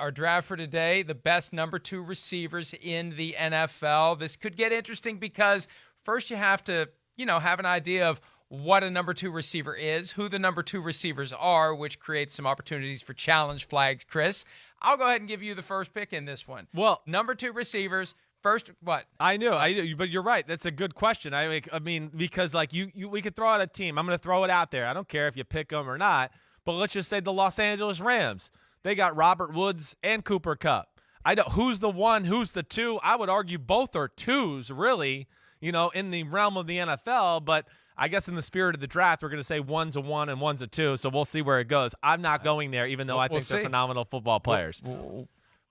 our draft for today, the best number 2 receivers in the NFL. This could get interesting because first you have to, have an idea of what a number 2 receiver is, who the number 2 receivers are, which creates some opportunities for challenge flags, Chris. I'll go ahead and give you the first pick in this one. Well, number 2 receivers. First, what? I knew, but you're right. That's a good question. I mean, because like we could throw out a team. I'm going to throw it out there. I don't care if you pick them or not. But let's just say the Los Angeles Rams. They got Robert Woods and Cooper Kupp. Who's the 1, who's the 2? I would argue both are 2s, really. In the realm of the NFL. But I guess in the spirit of the draft, we're going to say 1's a 1 and 1's a 2. So we'll see where it goes. I'm not going there, even though I think they're phenomenal football players.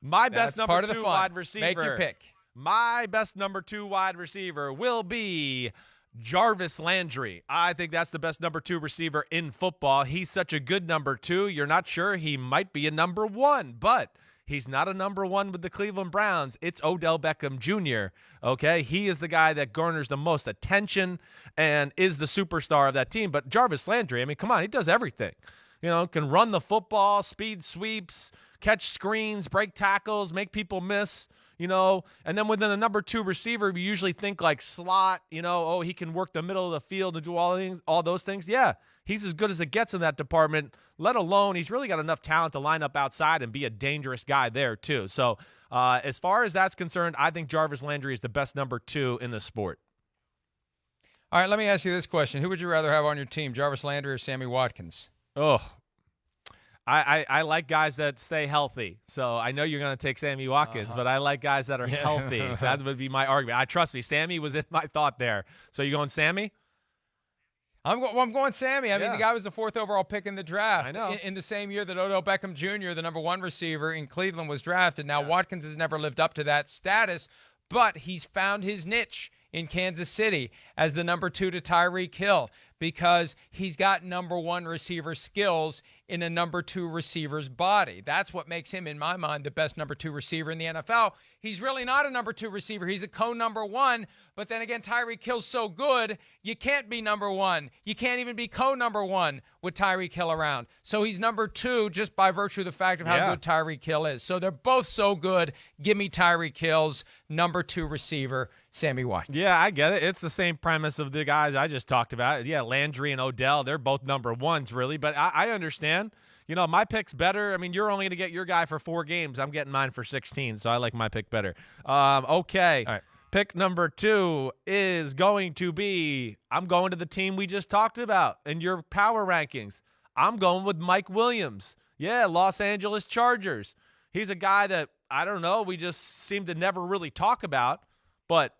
My best number 2 wide receiver. Make your pick. My best number 2 wide receiver will be Jarvis Landry. I think that's the best number 2 receiver in football. He's such a good number 2. You're not sure he might be a number 1, but he's not a number 1 with the Cleveland Browns. It's Odell Beckham Jr., okay? He is the guy that garners the most attention and is the superstar of that team. But Jarvis Landry, I mean, come on, he does everything. Can run the football, speed sweeps, catch screens, break tackles, make people miss. And then within a number 2 receiver, we usually think like slot, he can work the middle of the field and do all those things. Yeah, he's as good as it gets in that department, let alone he's really got enough talent to line up outside and be a dangerous guy there too. So as far as that's concerned, I think Jarvis Landry is the best number 2 in the sport. All right, let me ask you this question. Who would you rather have on your team, Jarvis Landry or Sammy Watkins? Oh, I like guys that stay healthy. So I know you're going to take Sammy Watkins, but I like guys that are healthy. That would be my argument. Trust me, Sammy was in my thought there. So you going Sammy? I'm going Sammy. I mean, the guy was the 4th overall pick in the draft. I know. In the same year that Odell Beckham Jr., the number 1 receiver in Cleveland, was drafted. Now, Watkins has never lived up to that status, but he's found his niche in Kansas City as the number 2 to Tyreek Hill because he's got number 1 receiver skills in a number 2 receiver's body. That's what makes him, in my mind, the best number 2 receiver in the NFL. He's really not a number 2 receiver. He's a co-number 1, but then again, Tyreek Hill's so good, you can't be number 1. You can't even be co-number 1 with Tyreek Hill around. So he's number 2 just by virtue of the fact of how good Tyreek Hill is. So they're both so good. Give me Tyreek Hill's number 2 receiver, Sammy Watkins. Yeah, I get it. It's the same premise of the guys I just talked about. Yeah, Landry and Odell, they're both number 1s, really. But I understand. My pick's better. I mean, you're only going to get your guy for 4 games. I'm getting mine for 16, so I like my pick better. Okay. All right. Pick number 2 is going to be, I'm going to the team we just talked about in your power rankings. I'm going with Mike Williams. Yeah, Los Angeles Chargers. He's a guy that, I don't know, we just seem to never really talk about, but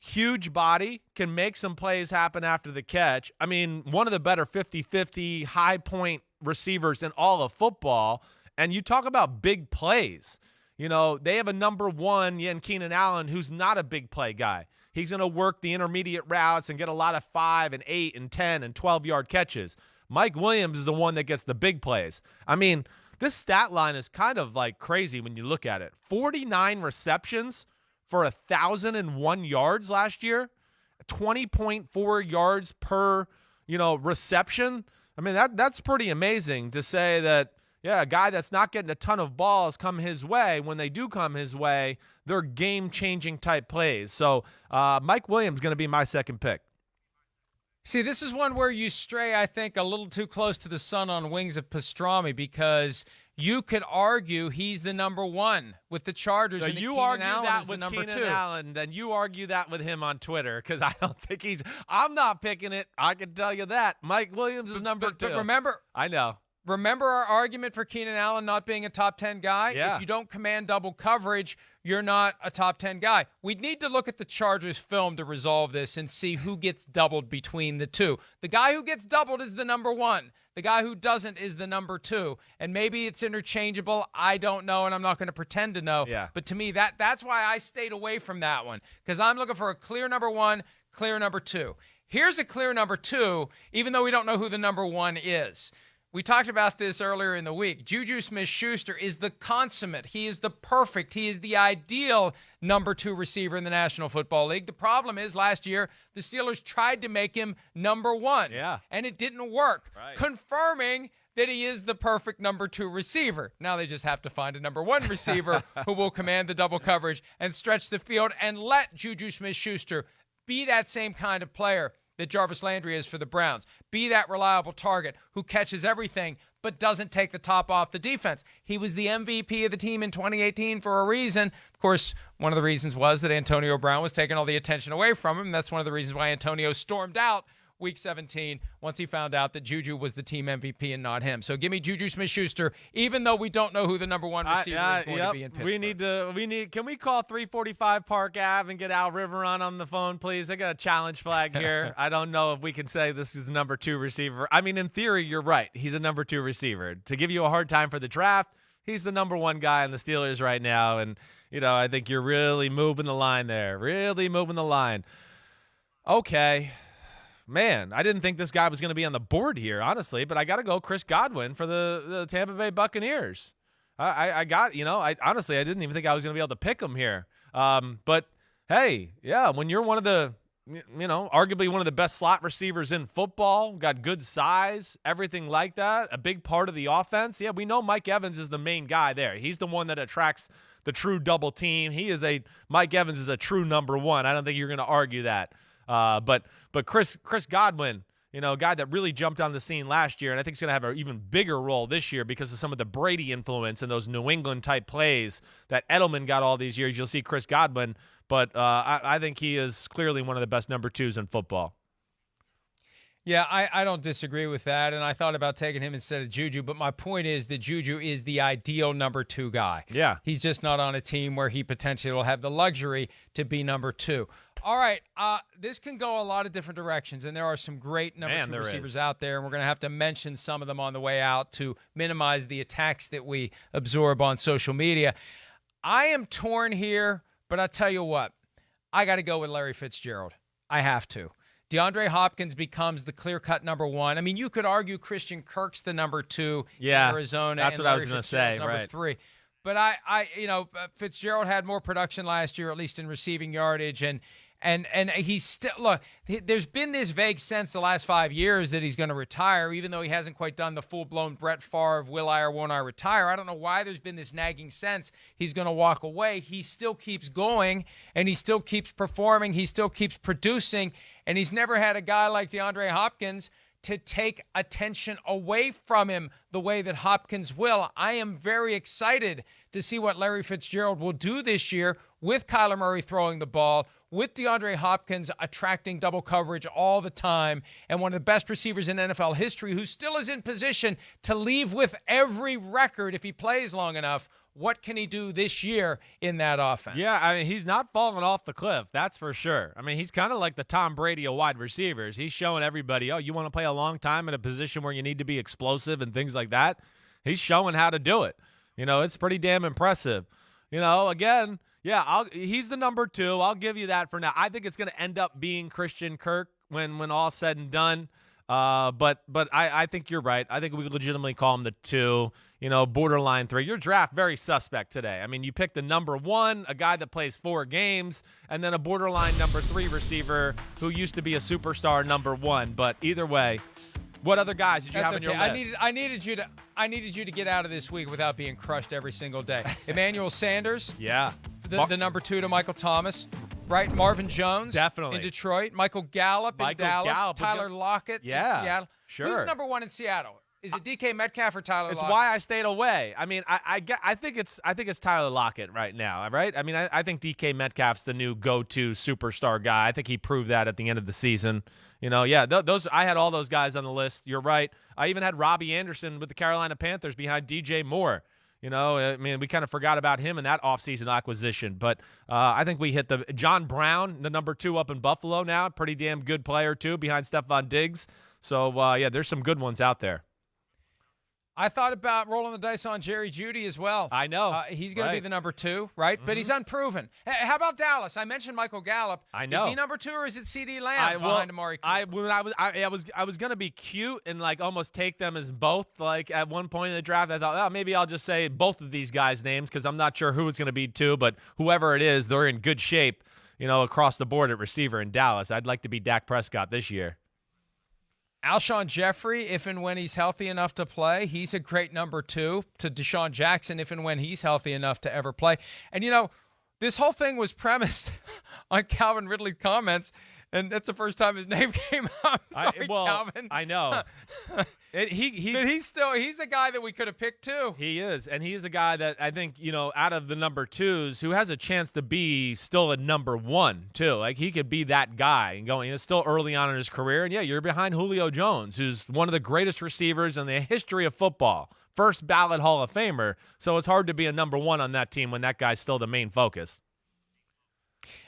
huge body, can make some plays happen after the catch. I mean, one of the better 50-50 high-point receivers in all of football. And you talk about big plays. They have a number 1 in Keenan Allen who's not a big play guy. He's going to work the intermediate routes and get a lot of 5 and 8 and 10 and 12-yard catches. Mike Williams is the one that gets the big plays. I mean, this stat line is kind of like crazy when you look at it. 49 receptions for 1,001 yards last year, 20.4 yards per, reception. I mean, that's pretty amazing to say that, a guy that's not getting a ton of balls come his way. When they do come his way, they're game-changing type plays. So Mike Williams is going to be my second pick. See, this is one where you stray, I think, a little too close to the sun on wings of pastrami because you could argue he's the number 1 with the Chargers. So and you Keenan argue Allen that is with the number Keenan 2. Allen, then you argue that with him on Twitter because I don't think I'm not picking it. I can tell you that. Mike Williams is number 2. But remember, I know. Remember our argument for Keenan Allen not being a top 10 guy? Yeah. If you don't command double coverage, you're not a top 10 guy. We'd need to look at the Chargers film to resolve this and see who gets doubled between the 2. The guy who gets doubled is the number 1. The guy who doesn't is the number 2. And maybe it's interchangeable. I don't know, and I'm not going to pretend to know. Yeah. But to me, that's why I stayed away from that one, because I'm looking for a clear number 1, clear number 2. Here's a clear number 2, even though we don't know who the number 1 is. We talked about this earlier in the week. Juju Smith-Schuster is the consummate. He is the perfect. He is the ideal number 2 receiver in the National Football League. The problem is last year, the Steelers tried to make him number 1. Yeah. And it didn't work. Right. Confirming that he is the perfect number 2 receiver. Now they just have to find a number 1 receiver who will command the double coverage and stretch the field and let Juju Smith-Schuster be that same kind of player that Jarvis Landry is for the Browns. Be that reliable target who catches everything but doesn't take the top off the defense. He was the MVP of the team in 2018 for a reason. Of course, one of the reasons was that Antonio Brown was taking all the attention away from him. That's one of the reasons why Antonio stormed out Week 17 once he found out that Juju was the team MVP and not him. So give me Juju Smith-Schuster, even though we don't know who the number 1 receiver is going to be in Pittsburgh. Can we call 345 Park Ave and get Al Riveron on the phone, please? I got a challenge flag here. I don't know if we can say this is the number 2 receiver. I mean, in theory, you're right. He's a number 2 receiver. To give you a hard time for the draft, he's the number 1 guy in the Steelers right now. And, I think you're really moving the line there. Really moving the line. Okay. Man, I didn't think this guy was going to be on the board here, honestly, but I got to go Chris Godwin for the Tampa Bay Buccaneers. I honestly, I didn't even think I was going to be able to pick him here. But, hey, yeah, when you're one of the, arguably one of the best slot receivers in football, got good size, everything like that, a big part of the offense. Yeah, we know Mike Evans is the main guy there. He's the one that attracts the true double team. Mike Evans is a true number 1. I don't think you're going to argue that. But Chris Godwin, a guy that really jumped on the scene last year, and I think he's going to have an even bigger role this year because of some of the Brady influence and those New England-type plays that Edelman got all these years. You'll see Chris Godwin, but I think he is clearly one of the best number 2s in football. Yeah, I don't disagree with that, and I thought about taking him instead of Juju, but my point is that Juju is the ideal number 2 guy. Yeah. He's just not on a team where he potentially will have the luxury to be number 2. All right, this can go a lot of different directions, and there are some great number 2 receivers out there, and we're going to have to mention some of them on the way out to minimize the attacks that we absorb on social media. I am torn here, but I'll tell you what. I got to go with Larry Fitzgerald. I have to. DeAndre Hopkins becomes the clear-cut number 1. I mean, you could argue Christian Kirk's the number 2 in Arizona. That's what I was going to say, number 3. But Fitzgerald had more production last year, at least in receiving yardage, and he's still, look, there's been this vague sense the last 5 years that he's going to retire, even though he hasn't quite done the full-blown Brett Favre, will I or won't I retire. I don't know why there's been this nagging sense he's going to walk away. He still keeps going, and he still keeps performing. He still keeps producing, and he's never had a guy like DeAndre Hopkins to take attention away from him the way that Hopkins will. I am very excited to see what Larry Fitzgerald will do this year with Kyler Murray throwing the ball, with DeAndre Hopkins attracting double coverage all the time, and one of the best receivers in NFL history who still is in position to leave with every record if he plays long enough. What can he do this year in that offense? Yeah, I mean, he's not falling off the cliff, that's for sure. I mean, he's kind of like the Tom Brady of wide receivers. He's showing everybody, you want to play a long time in a position where you need to be explosive and things like that? He's showing how to do it. It's pretty damn impressive. Again, yeah, he's the number 2. I'll give you that for now. I think it's going to end up being Christian Kirk when all's said and done. But I think you're right. I think we could legitimately call him the 2, borderline 3. Your draft very suspect today. I mean, you picked the number 1, a guy that plays 4 games, and then a borderline number 3 receiver who used to be a superstar number 1. But either way, what other guys did you have on your list? I needed you to get out of this week without being crushed every single day. Emmanuel Sanders. Yeah. The number 2 to Michael Thomas. Right, Marvin Jones, definitely in Detroit. Michael Gallup in Dallas. Tyler Lockett in Seattle. Sure. Who's number 1 in Seattle? Is it DK Metcalf or Tyler Lockett? It's why I stayed away. I mean, I think it's Tyler Lockett right now, right? I mean, I think DK Metcalf's the new go-to superstar guy. I think he proved that at the end of the season. Those I had all those guys on the list. You're right. I even had Robbie Anderson with the Carolina Panthers behind DJ Moore. I mean, we kind of forgot about him in that offseason acquisition. But I think we hit the John Brown, the number 2 up in Buffalo now. Pretty damn good player, too, behind Stephon Diggs. So, there's some good ones out there. I thought about rolling the dice on Jerry Jeudy as well. I know. He's going to be the number 2, right? Mm-hmm. But he's unproven. Hey, how about Dallas? I mentioned Michael Gallup. I know. Is he number 2 or is it CeeDee Lamb behind Amari Cooper? I was going to be cute and almost take them as both. At one point in the draft, I thought, maybe I'll just say both of these guys' names because I'm not sure who it's going to be 2, but whoever it is, they're in good shape, across the board at receiver in Dallas. I'd like to be Dak Prescott this year. Alshon Jeffrey, if and when he's healthy enough to play, he's a great number 2 to Deshaun Jackson, if and when he's healthy enough to ever play. And, this whole thing was premised on Calvin Ridley's comments, and that's the first time his name came up. Sorry, Calvin. I know. But he's a guy that we could have picked too. He is, and he's a guy that I think, out of the number 2s who has a chance to be still a number 1 too. Like, he could be that guy and going. It's still early on in his career, and yeah, you're behind Julio Jones, who's one of the greatest receivers in the history of football. First ballot Hall of Famer. So it's hard to be a number 1 on that team when that guy's still the main focus.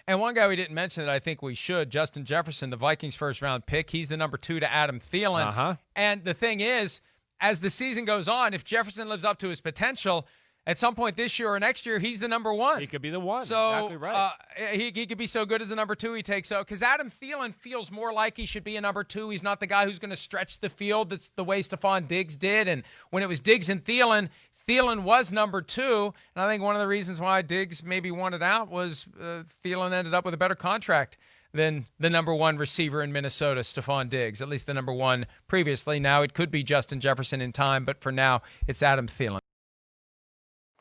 And one guy we didn't mention that I think we should, Justin Jefferson, the Vikings' first-round pick. He's the number 2 to Adam Thielen. And the thing is, as the season goes on, if Jefferson lives up to his potential, at some point this year or next year, he's the number 1. He could be the 1. So exactly right. He could be so good as the number 2 he takes out. Because Adam Thielen feels more like he should be a number 2. He's not the guy who's going to stretch the field. That's the way Stephon Diggs did. And when it was Diggs and Thielen was number 2, and I think one of the reasons why Diggs maybe wanted out was Thielen ended up with a better contract than the number 1 receiver in Minnesota, Stephon Diggs, at least the number 1 previously. Now it could be Justin Jefferson in time, but for now it's Adam Thielen.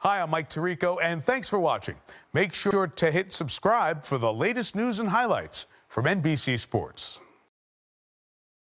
Hi, I'm Mike Tirico, and thanks for watching. Make sure to hit subscribe for the latest news and highlights from NBC Sports.